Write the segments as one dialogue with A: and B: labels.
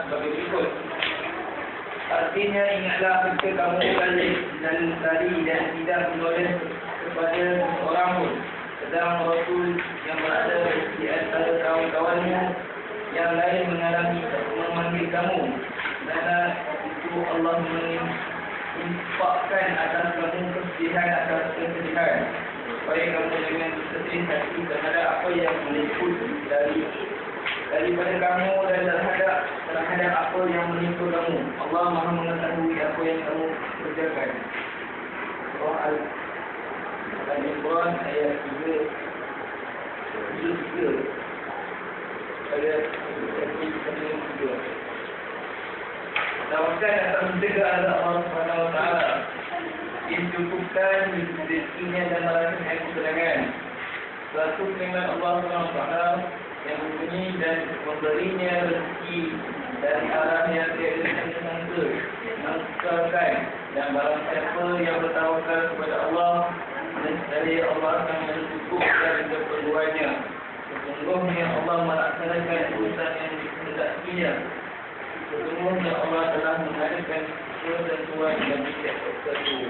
A: sebagai berikut. Artinya, ingatlah ketika kamu lari dan tidak menoleh kepada seorang pun, sedang Rasul yang berada di antara kawan-kawanmu yang lain memanggil kamu, kerana itu Allah menginfakkan atas kamu kesedihan atas kesedihan, supaya kamu jangan bersedih hati terhadap apa yang meliput daripada kamu dan terhadap apa yang menimpa kamu. Allah Maha mengetahui apa yang kamu kerjakan. Surah Al-Imran ayat 3 ayat 3. Tawakal atas menjaga Allah Subhanahu Wa Taala, dicukupkan rezekinya dan merasakan kesenangan. Suatu nikmat Allah Subhanahu Wa Taala yang memberi dan memberinya rezeki dari arah yang tiada sangka, mengkakan, dan barang siapa yang bertawakal kepada Allah, nescaya Allah akan mencukupkan keperluannya. Sesungguhnya Allah melaksanakan urusan yang dikehendakinya. Sesungguhnya Allah telah mengadakan ketentuan dan tidak tertentu.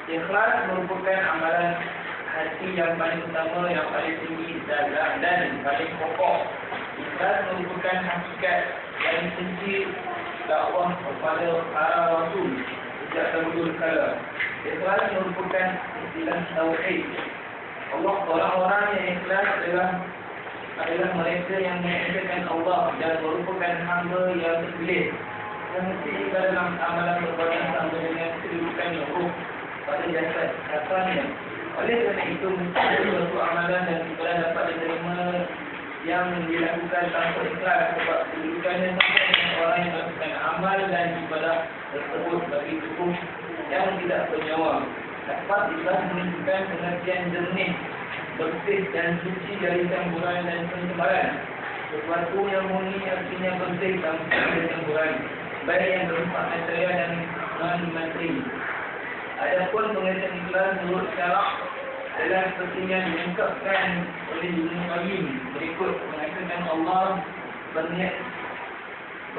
A: Ikhlas merupakan amalan hati yang paling utama, yang paling tinggi dan paling pokok. Ikhlas merupakan hakikat yang kunci dakwah kepada para rasul sejak dahulu kala. Ikhlas merupakan istilah tauhid. Orang-orang yang ikhlas adalah mereka yang mengesahkan Allah dan merupakan hamba yang terpilih. Yang mesti dalam amalan berbagai sama dengan kedudukan ruh pada jasad katanya. Oleh kerana itu, mesti suatu amalan dan ibadah dapat diterima yang dilakukan tanpa ikhlas, sebab kedudukannya sama dengan orang yang melakukan amal dan ibadah tersebut bagi tubuh yang tidak bernyawa. Dapat ikhlas menunjukkan pengertian jernih, bersih dan suci dari campuran dan pencemaran. Sesuatu yang murni artinya bersih tanpa campuran, baik yang bersifat material dan non-materi. Adapun pengertian ikhlas menurut syarak adalah seperti yang diungkapkan oleh Ibnu Qayyim berikut, mengatakan Allah berniat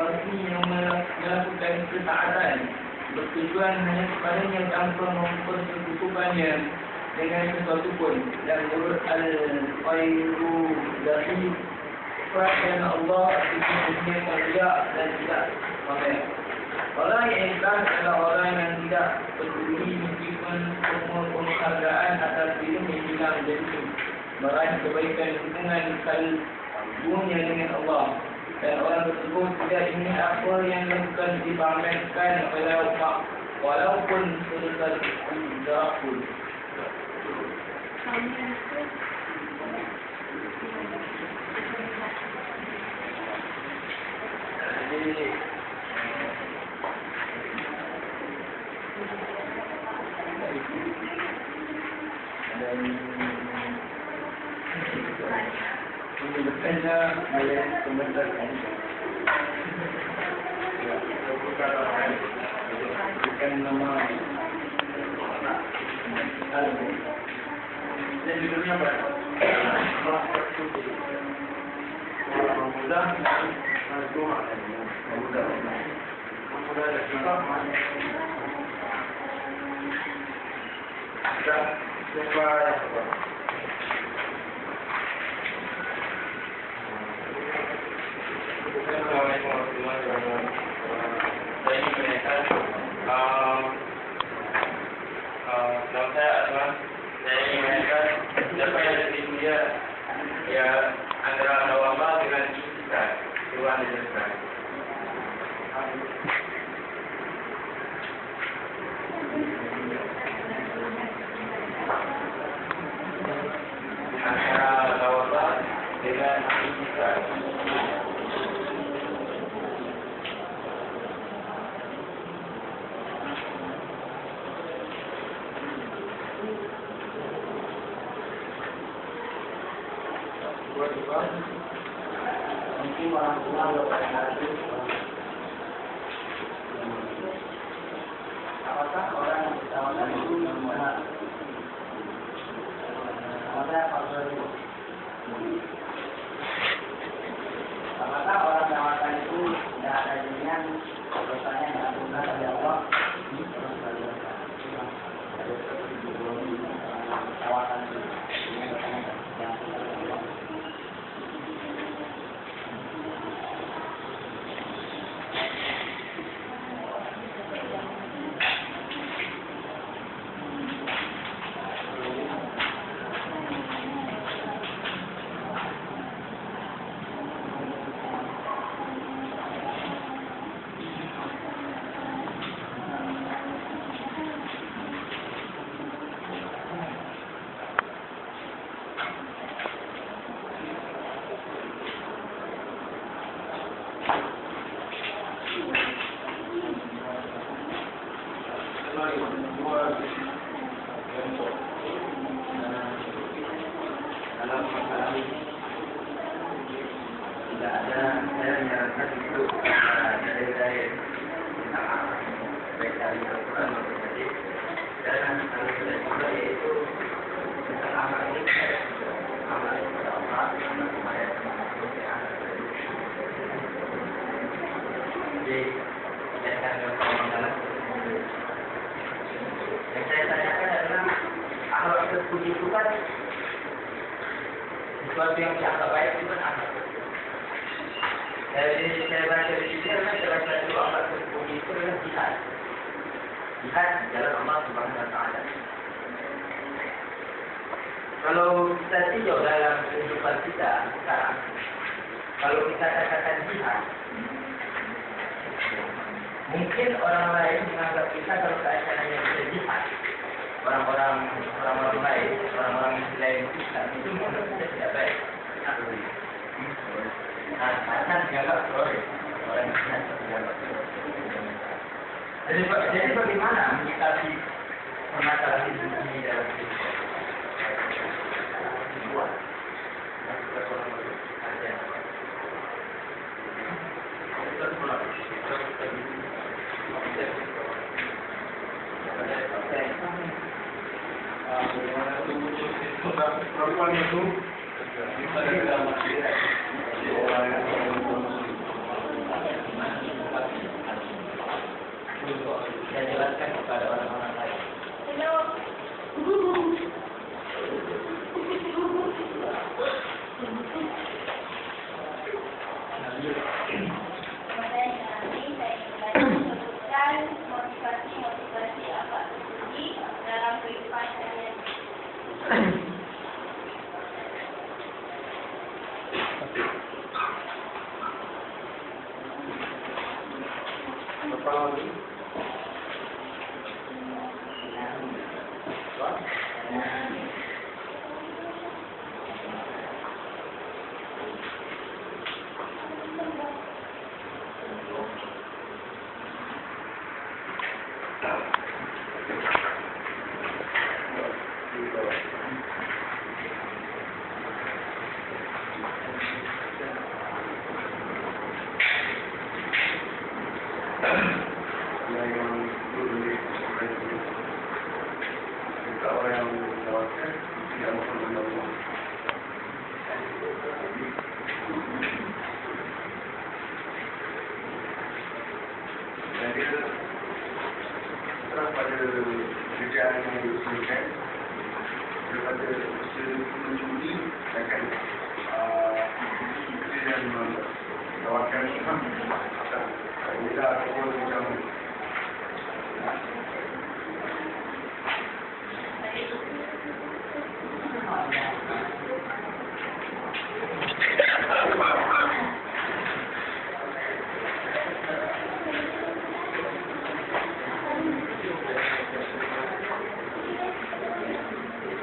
A: bagi yang melakukan ketaatan bertujuan hanya kepadanya tanpa mempersekutukannya dengan sesuatu pun. Dan menurut Al-Qayyudahi, kerana Allah itu kerja dan tidak pamer. Orang yang ikhlas adalah orang yang tidak peduli meskipun semua penghargaan atas diri yang hilang, jadi meraih kebaikan hubungan kalbunya dengan Allah. Dan orang tersebut tidak ingin apa yang bukan dipamerkan walaupun sebesar darah pun. Dan menyebutkannya ayat pembentangan bukan nama dan judulnya apa? Mudah Assalamualaikum warahmatullahi wabarakatuh. Saya ingin menanyakan, nama saya Azman. Saya ingin menanyakan siapa yang ada di dunia ya antara tawabah dengan istighfar, Tuhan dan istighfar. Antara tawabah dengan istighfar. Mungkin warahmatullahi wabarakatuh. Apakah orang bertawakal itu
B: Apakah orang tawakal itu tidak ada jaminan dosanya diampuni oleh Allah? Tawakal itu dosanya diampuni oleh Allah.
C: Dalam masalah ini tidak ada, saya menyarankan itu dari baik dari Al-Quran maupun hadis. Dan kalau sudah juga yaitu tentang amal ini, amal kepada Allah, amal kepada teman-teman. Jadi saya akan mengamalkan. Yang saya tanyakan adalah akhlak terpuji itu kan sesuatu yang dianggap baik itu kan akhlak. Jadi saya baca di sini kan saya baca dulu akhlak terpuji itu adalah jihad. Jihad di jalan Allah Subhanahu Wa Taala. Kalau kita tinjau dalam kehidupan kita sekarang, kalau kita katakan jihad, mungkin orang lain menganggap kita kalau keadaannya kita jihad, orang-orang lain, orang-orang yang selain kita itu menurut kita tidak baik. Nah, akan dianggap teroris, orang yang jihad dianggap teroris. Jadi bagaimana menyikapi permasalahan ini dalam kehidupan?
D: Perempuan itu
C: saya jelaskan kepada orang-orang lain.
E: Motivasi apa terjadi dalam kehidupan saya.
D: Setelah pada kerjaan yang diusulkan daripada usia 10 Juni akan kita yang menawarkan bila ataupun macam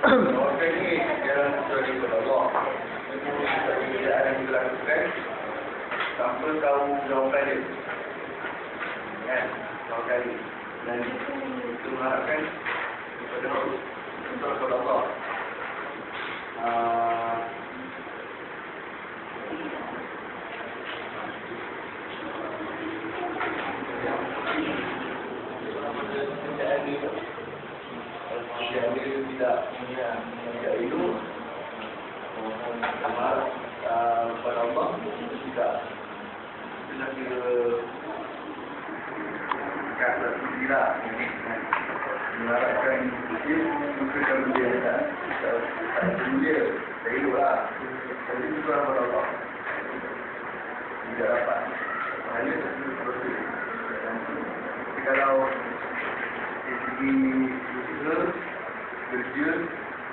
D: tawarkan ini dalam sesuatu kepada Allah. Tidak ada yang dilakukan tanpa tahu jawapan dia. Kan? Tahu kali. Dan itu mengharapkan kepada Allah. Tidak punya ilmu amal kepada Allah tidak sudah kira kata tidak mengharapkan dia bukan dia tak dia dari luar tapi itu kepada Allah tidak dapat hanya seperti kalau dari segi usaha kerja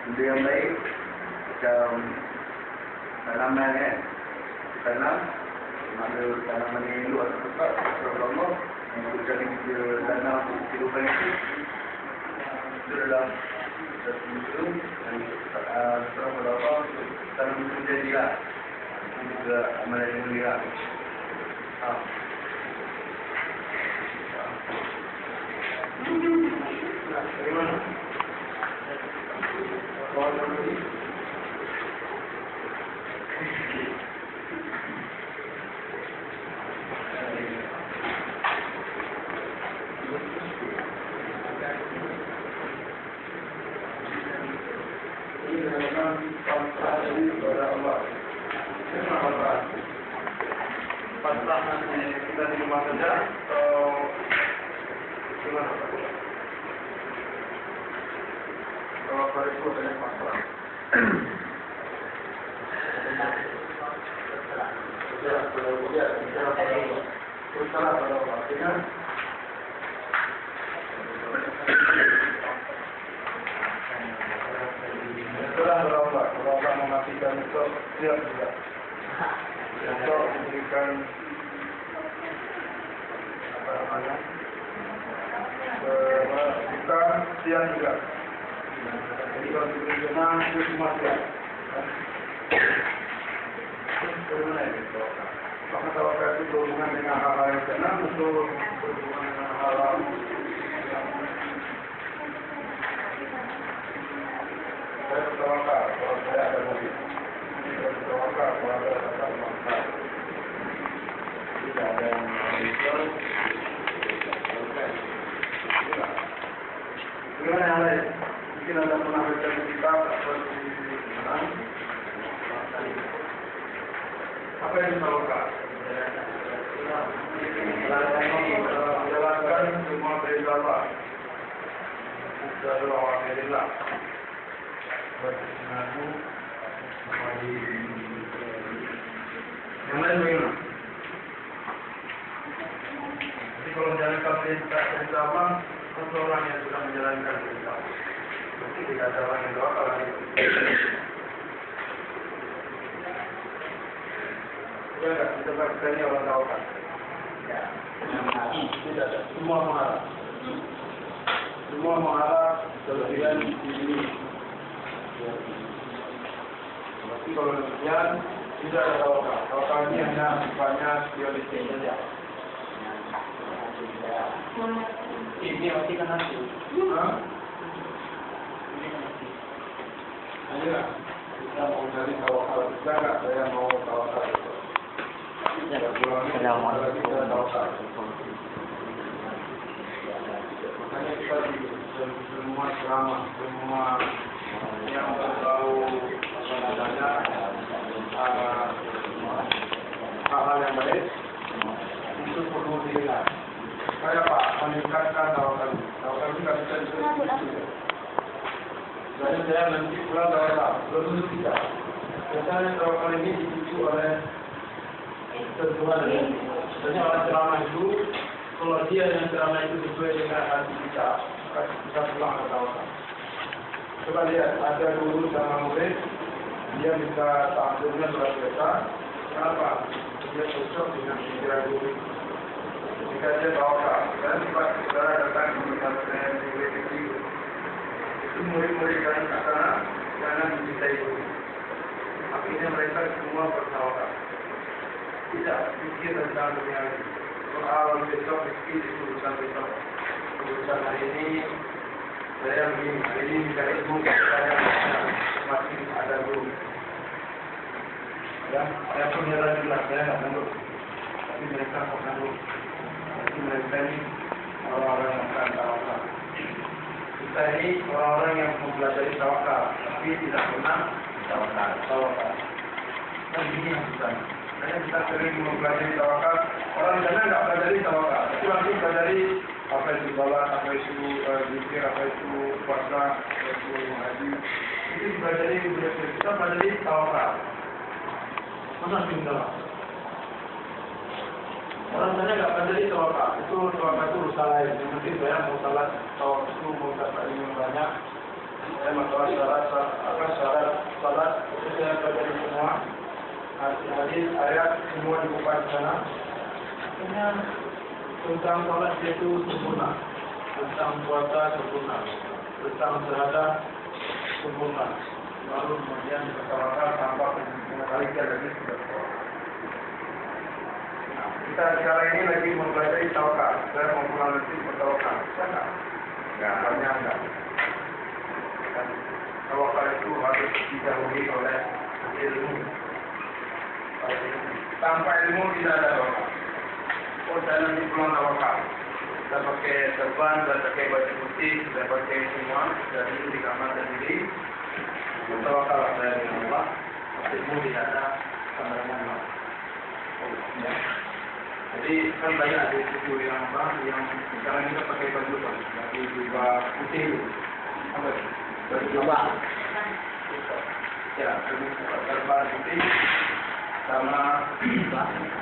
D: benda yang baik macam tanaman tanam ada tanaman yang elok atau tepat kepada Allah yang berkali kita tanam kehidupan itu itu adalah satu usaha dan seorang kepada Allah tanam itu menjadilah itu juga amalan yang mulia. Bagaimana? Pasrah nanti kita di rumah saja atau gimana? Kalau pada itu ada pasrah. Kalau Allah memastikan itu siap juga. Untuk memberikan apa namanya kita siap juga. Jadi kalau kita senang itu semua siap. Bagaimana itu? Maka tawakal itu berhubungan dengan hal-hal yang senang atau berhubungan dengan hal-hal saya bertawakal kalau saya ada mobil. Saya bertawakal kalau ada dapat manfaat. Tidak ada yang mengajar. Bagaimana yang lain? Mungkin Anda pernah baca kitab seperti mana? Apa yang ditawakal? Menjalankan semua perintah Allah. Bukan Allah. Berkenaku yang lain bagaimana? Jadi kalau menjalankan perintah Allah, seorang yang sudah menjalankan perintah Allah. Berarti tidak ada orang yang doa lagi. Sudah tak? Kita berkali orang doakan. Ya. Tidak ada. Semua mengharap. Semua mengharap kelebihan diri. Tapi kalau demikian tidak ada tawakal. Tawakal ini hanya sifatnya teoretik saja. Ini mati kan nanti. Ayolah kita mau cari tawakal. Bisa nggak saya mau tawakal itu? Lagi kita tawakal. Makanya kita semua ceramah, semua yang tahu hal-hal yang baik itu perlu dilihat. Saya Pak meningkatkan tawakal. Tawakal itu tidak bisa disebut. Jadi saya nanti pulang tawakal. Belum tidak. Biasanya tawakal ini dipicu oleh ketentuan. Biasanya orang ceramah itu, kalau dia yang ceramah itu sesuai dengan hati kita, maka kita pulang ke tawakal. Coba lihat, ada guru sama murid, dia minta tampilnya luar biasa. Kenapa? Dia cocok dengan pikiran guru. Jika dia tawakal, dan sifat saudara datang meminta saya murid itu murid-murid yang ke sana jangan mencintai guru. Akhirnya mereka semua bertawakal. Tidak pikir tentang dunia ini. Soal besok pikir itu urusan besok. Urusan hari ini saya begini, hari ini minta ilmu saya masih ada guru. Ya, saya punya lagi lah, saya nggak tahu. Tapi mereka kok tahu. Jadi mereka ini orang-orang yang akan tawakal. Kita ini orang-orang yang mempelajari tawakal, tapi tidak pernah tawakal. Kan begini maksudnya. Karena kita sering mempelajari tawakal, orang di sana nggak pelajari tawakal, tapi langsung pelajari apa itu salat, apa itu zikir, apa itu puasa, apa itu haji. Itu dipelajari, kita pelajari tawakal. Masa sih enggak? Orang sana nggak pelajari tawakal, itu urusan lain. Yang penting saya mau salat, tawakal itu mau dapat ilmu banyak. Saya masalah syarat salat itu saya pelajari semua. Hadis, ayat, semua dibuka di sana. Artinya tentang salat itu sempurna, tentang puasa sempurna, tentang syahadat sempurna. Lalu kemudian bertawakal tanpa mengalihkan lagi sudah. Nah, kita sekarang ini lagi mempelajari tawakal. Saya mau pulang nanti bertawakal. Saya enggak. Tawakal itu harus didahului oleh ilmu. Tanpa ilmu tidak ada tawakal. Oh, saya nanti pulang tawakal. Saya pakai serban, saya pakai baju putih, saya pakai semua. Dari itu di kamar sendiri. Tawakal saya dengan Allah. Ilmu tidak ada sama dengan Allah. Ya. Jadi kan banyak ada itu yang sekarang kita pakai baju putih itu. Apa itu? Baju jubah. Ya, serban putih. Sama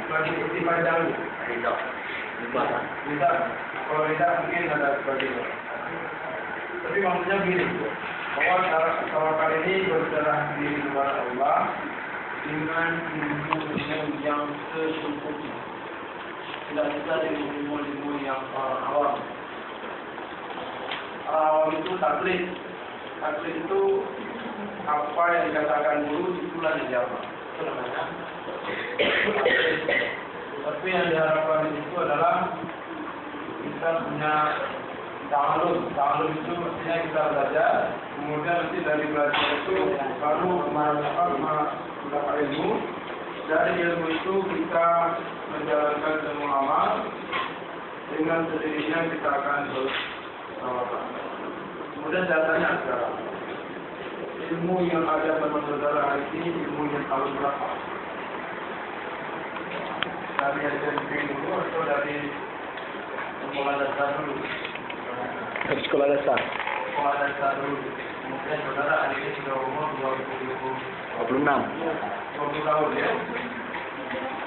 D: baju putih panjang itu. Lidah. Kalau lidah mungkin ada sebagainya. Tapi maksudnya begini, bahwa tawakal ini berserah diri kepada Allah dengan ilmu yang secukupnya. Tidak bisa dengan ilmu yang awam. Awam itu taklid. Taklid itu apa yang dikatakan guru itulah dijawab. Itu namanya. Tapi yang diharapkan itu adalah kita punya ta'alum. Ta'alum itu artinya kita belajar, kemudian nanti dari belajar itu baru mendapat ilmu. Dari ilmu itu kita menjalankan semua amal, dengan sendirinya kita akan bertawakal. Kemudian datanya sekarang. Ilmu yang ada pada saudara hari ini, ilmu yang paling berapa? Dari SMP dulu atau dari sekolah dasar dulu?
C: Dari sekolah dasar.
D: Sekolah dasar dulu. Kemudian saudara hari ini sudah umur
C: 26.
D: 20 tahun ya.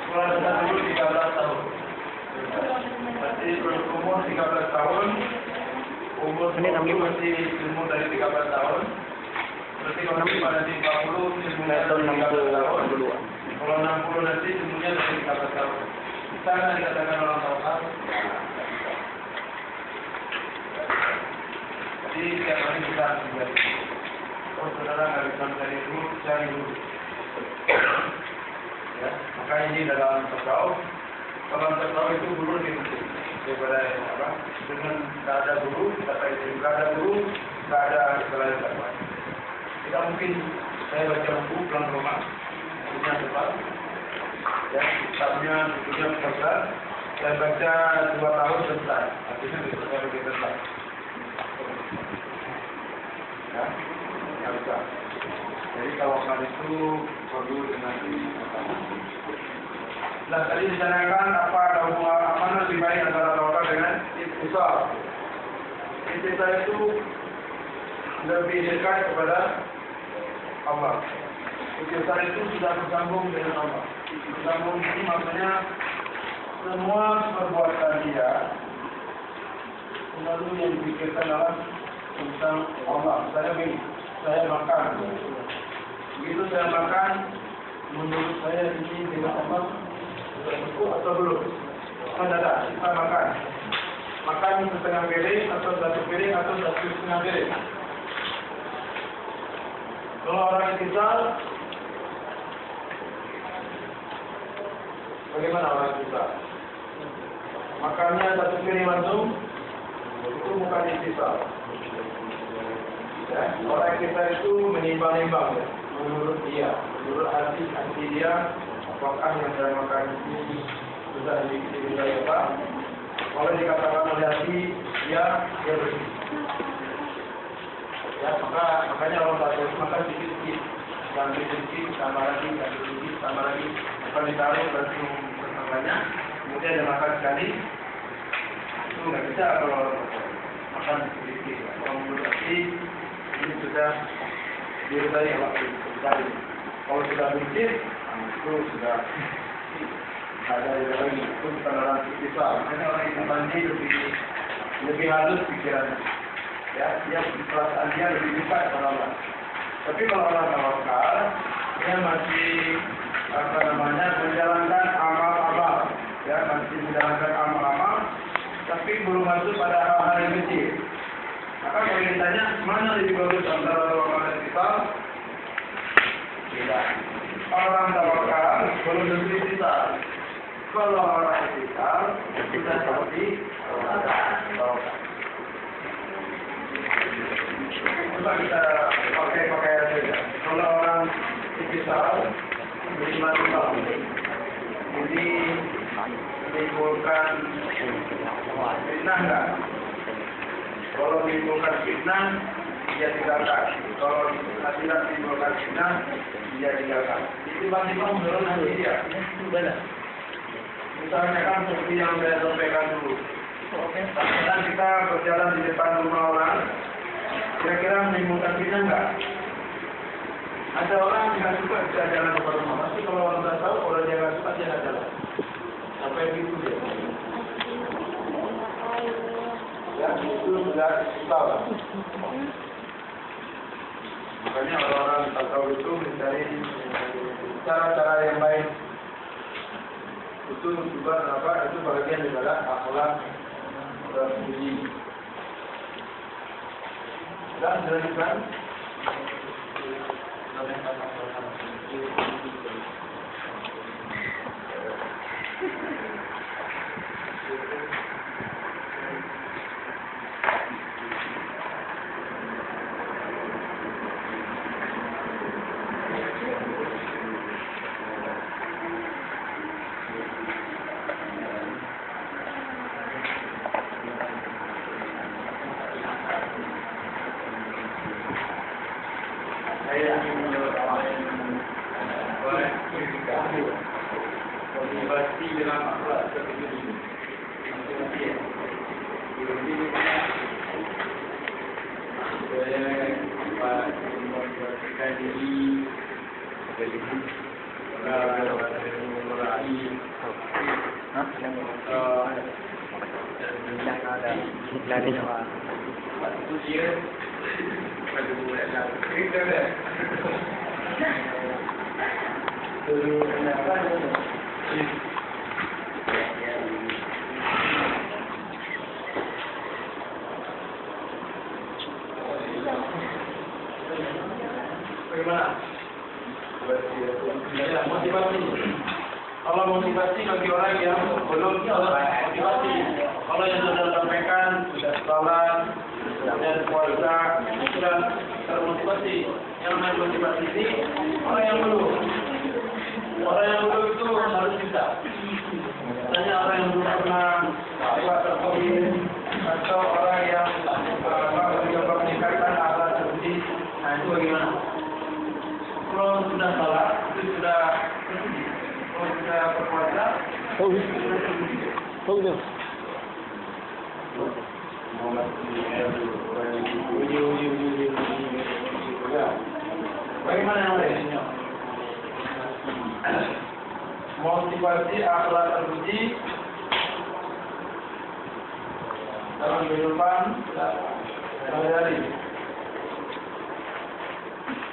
D: Sekolah dasar dulu 13 tahun. Berarti umur 13 tahun. Umur ini masih ilmu dari 13 tahun. Berarti kalau nanti 40 ilmunya dari 13 tahun. Kalau 60 nanti ilmunya dari 13 tahun. Sana dikatakan orang tawakal. Jadi setiap hari kita harus belajar. Kalau saudara nggak bisa mencari dulu, cari dulu. Ya, maka ini dalam tasawuf. Dalam tasawuf itu guru lebih penting daripada apa? Dengan tidak ada guru, tidak ada guru, tidak ada segala dakwah. Tidak mungkin saya baca buku pulang ke rumah, punya sebab, ya, kitabnya bukunya besar, saya baca 2 tahun selesai, artinya besoknya lebih besar. Ya, nggak bisa. Jadi tawakal itu perlu dengan ilmu. Nah, tadi ditanyakan apa ada hubungan apa lebih baik antara tawakal dengan istisar. Istisar itu lebih dekat kepada Allah. Istisar itu sudah bersambung dengan Allah. Bersambung ini maksudnya semua perbuatan dia selalu yang dipikirkan adalah tentang Allah. Saya begini, saya makan. Begitu saya makan, menurut saya ini dengan Allah sudah cukup atau belum? Kan ada, kita makan. Makan setengah piring atau 1 piring atau 1,5 piring. Kalau orang istisar, bagaimana orang istisar? Makannya 1 piring langsung, itu bukan istisar. Ya, orang istisar itu menimbang-nimbang ya. Menurut dia, menurut hati dia, apakah yang saya makan ini sudah dibilang apa? Kalau dikatakan oleh hati, dia bersih. Ya, makanya orang tak boleh makan sedikit-sedikit.
C: sambil sedikit tambah lagi, sambil sedikit tambah lagi, akan ditaruh langsung banyak, kemudian dimakan sekali. Itu nggak bisa kalau makan sedikit. Kalau berarti ini sudah diurai waktu sekali. Kalau sudah sedikit, itu sudah ada lagi. Itu bukan orang istighfar. Hanya orang yang mandi lebih halus pikirannya. Ya, dia perasaan dia lebih dekat dengan Allah. Tapi kalau orang tawakal, dia masih menjalankan amal-amal, ya masih menjalankan amal-amal, tapi belum masuk pada hal-hal yang kecil. Maka kalau ditanya mana lebih bagus antara tawakal dan istighfar? Tidak. Orang tawakal belum tentu istighfar. Kalau orang istighfar sudah seperti tawakal. Coba kita pakai saja. Kalau orang istighfar beriman Allah, ini menimbulkan fitnah enggak? Kalau menimbulkan fitnah, dia tinggalkan. Kalau tidak menimbulkan fitnah, dia tinggalkan. Tiba-tiba menurun nanti dia. Benar. Misalnya kan seperti yang saya sampaikan dulu. Misalnya kita berjalan di depan rumah orang, kira-kira menimbulkan fitnah enggak? Ada orang yang tidak suka bisa jalan ke rumah, tapi kalau orang tidak tahu, kalau dia tidak suka, dia tidak jalan. Sampai begitu dia. Ya, itu sudah tahu. Makanya orang-orang tak tahu itu mencari cara-cara yang baik. Itu juga apa? Itu bagian daripada akhlak dan budi. Dan dilanjutkan. Motivasi dalam akhlak seperti ini. Motivasikan diri bagaimana? Motivasi. Kalau motivasi bagi orang yang belum motivasi, kalau yang sudah sampaikan, sudah sholat, sudah puasa, sudah termotivasi. Yang motivasi ini orang yang belum. Orang yang belum itu harus bisa. Misalnya orang yang belum pernah puasa COVID atau orang yang mencoba meningkatkan akhlak seperti, nah itu bagaimana? Kalau sudah salah, itu sudah berpuasa. Bagaimana yang lainnya? Motivasi akhlak terpuji dalam kehidupan sehari-hari.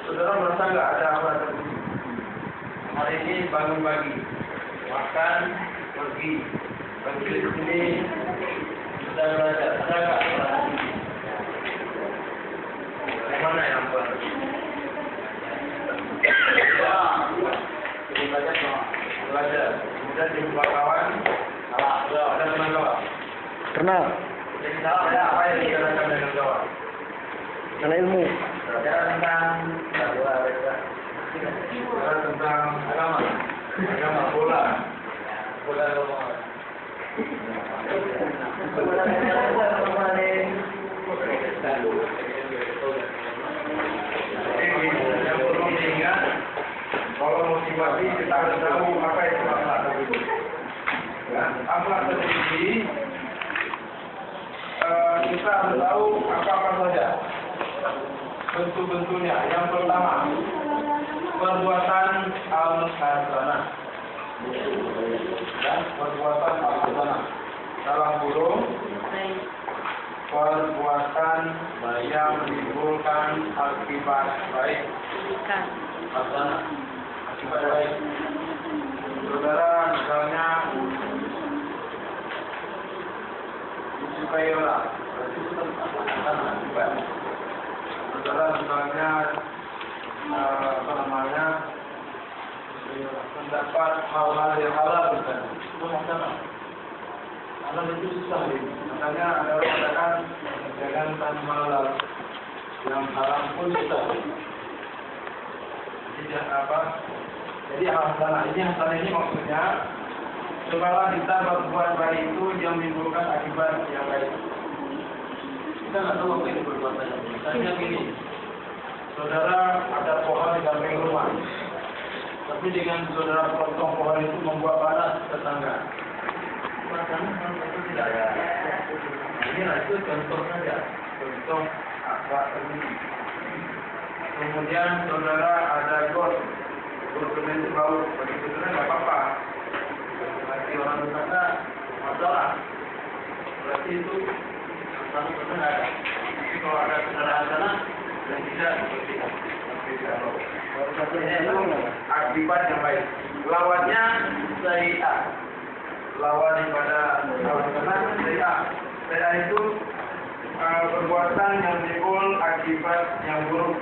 C: Saudara merasa nggak ada akhlak terpuji? Hari ini bangun pagi, makan, pergi di sini, sudah belajar, ada nggak akhlak terpuji? Yang mana yang paling? Belajar, kemudian jumpa kawan, ada teman kawan.
F: Kenal,
C: Jadi salah ada apa yang dikatakan dengan kawan?
F: kenal ilmu.
C: Belajar tentang agama bola yang perlu diingat Tapi kita harus tahu apa itu akhlak terpuji. Ya, akhlak terpuji kita harus tahu apa saja bentuk-bentuknya. Yang pertama, perbuatan al-hasanah. Ya, perbuatan al-hasanah. Dalam kurung perbuatan yang menimbulkan akibat baik. Hasanah, akibat baik. Saudara misalnya disukai orang, berarti itu hasanah akibat. Saudara misalnya mendapat hal-hal yang halal misalnya, itu hasanah. Halal itu susah ini. Makanya ada orang katakan jangan tanpa halal, yang haram pun susah. Jadi hasanah ini maksudnya cobalah kita berbuat baik itu yang menimbulkan akibat yang baik. Kita nggak tahu apa itu perbuatannya. Misalnya gini, saudara ada pohon di samping rumah, tapi dengan saudara potong pohon itu membuat panas tetangga. Itu tidak ya. Ini itu contoh saja, contoh akhlak terpuji. Kemudian saudara ada got itu bau, bagi saudara nggak apa-apa. Bagi orang berkata masalah, berarti itu satu persen ada. Tapi kalau ada saudara sana dan tidak seperti itu akibat yang baik. Lawannya sayyi'ah. Lawan daripada al-hasanah sayyi'ah. Sayyi'ah itu perbuatan yang timbul akibat yang buruk.